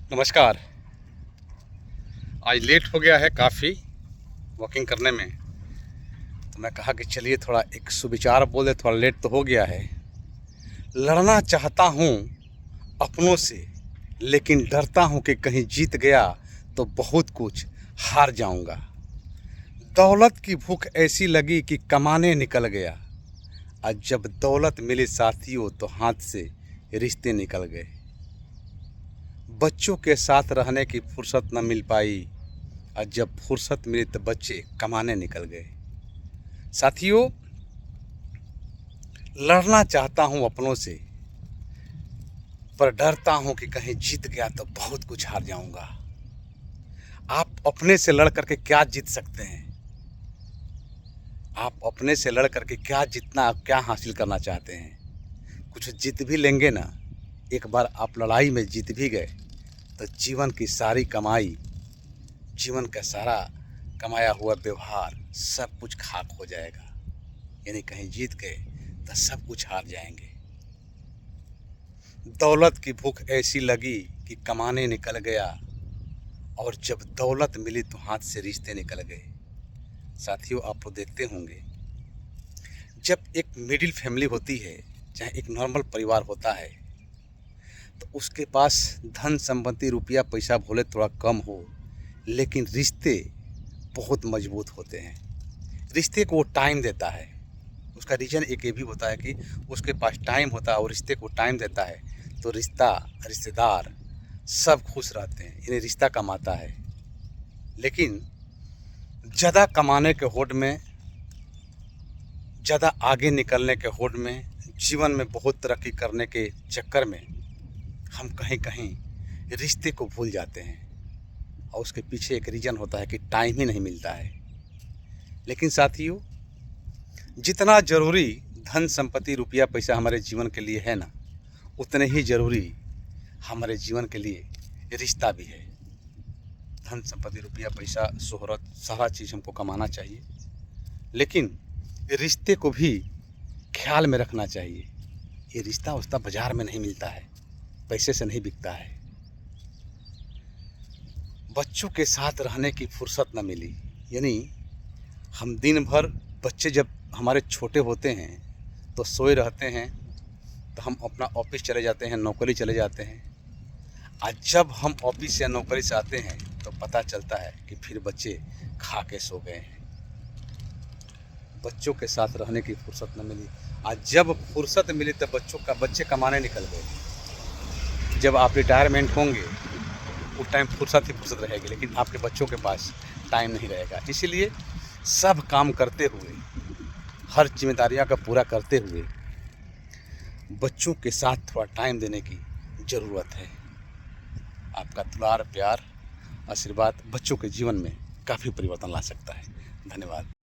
नमस्कार। आज लेट हो गया है काफ़ी वॉकिंग करने में, तो मैं कहा कि चलिए थोड़ा एक सुविचार बोले। थोड़ा लेट तो हो गया है। लड़ना चाहता हूँ अपनों से, लेकिन डरता हूँ कि कहीं जीत गया तो बहुत कुछ हार जाऊँगा। दौलत की भूख ऐसी लगी कि कमाने निकल गया। आज जब दौलत मिली साथियों तो हाथ से रिश्ते निकल गए। बच्चों के साथ रहने की फुर्सत न मिल पाई, और जब फुर्सत मिली तो बच्चे कमाने निकल गए। साथियों, लड़ना चाहता हूँ अपनों से, पर डरता हूँ कि कहीं जीत गया तो बहुत कुछ हार जाऊंगा। आप अपने से लड़ करके क्या जीत सकते हैं? आप अपने से लड़ करके क्या जीतना, आप क्या हासिल करना चाहते हैं? कुछ जीत भी लेंगे ना। एक बार आप लड़ाई में जीत भी गए तो जीवन की सारी कमाई, जीवन का सारा कमाया हुआ व्यवहार सब कुछ खाक हो जाएगा। यानी कहीं जीत गए तो सब कुछ हार जाएंगे। दौलत की भूख ऐसी लगी कि कमाने निकल गया, और जब दौलत मिली तो हाथ से रिश्ते निकल गए। साथियों, आप तो देखते होंगे, जब एक मिडिल फैमिली होती है, चाहे एक नॉर्मल परिवार होता है, तो उसके पास धन संपत्ति रुपया पैसा भले थोड़ा कम हो, लेकिन रिश्ते बहुत मजबूत होते हैं। रिश्ते को वो टाइम देता है। उसका रीज़न एक ये भी होता है कि उसके पास टाइम होता है और रिश्ते को टाइम देता है, तो रिश्तेदार सब खुश रहते हैं। यानी रिश्ता कमाता है। लेकिन ज़्यादा कमाने के होड़ में, ज़्यादा आगे निकलने के होड़ में, जीवन में बहुत तरक्की करने के चक्कर में हम कहीं कहीं रिश्ते को भूल जाते हैं। और उसके पीछे एक रीज़न होता है कि टाइम ही नहीं मिलता है। लेकिन साथियों, जितना ज़रूरी धन संपत्ति रुपया पैसा हमारे जीवन के लिए है ना, उतने ही ज़रूरी हमारे जीवन के लिए रिश्ता भी है। धन संपत्ति रुपया पैसा शोहरत सारा चीज़ हमको कमाना चाहिए, लेकिन रिश्ते को भी ख्याल में रखना चाहिए। ये रिश्ता उस्ता बाज़ार में नहीं मिलता है, पैसे से नहीं बिकता है। बच्चों के साथ रहने की फुर्सत न मिली। यानी हम दिन भर, बच्चे जब हमारे छोटे होते हैं तो सोए रहते हैं, तो हम अपना ऑफिस चले जाते हैं, नौकरी चले जाते हैं। आज जब हम ऑफिस या नौकरी से आते हैं तो पता चलता है कि फिर बच्चे खा के सो गए हैं। बच्चों के साथ रहने की फुर्सत न मिली। आज जब फुर्सत मिली तो बच्चे कमाने निकल गए। जब आप रिटायरमेंट होंगे उस टाइम फुर्सत ही फुर्सत रहेगी, लेकिन आपके बच्चों के पास टाइम नहीं रहेगा। इसीलिए सब काम करते हुए, हर जिम्मेदारियां का पूरा करते हुए, बच्चों के साथ थोड़ा टाइम देने की ज़रूरत है। आपका दुलार, प्यार, आशीर्वाद बच्चों के जीवन में काफ़ी परिवर्तन ला सकता है। धन्यवाद।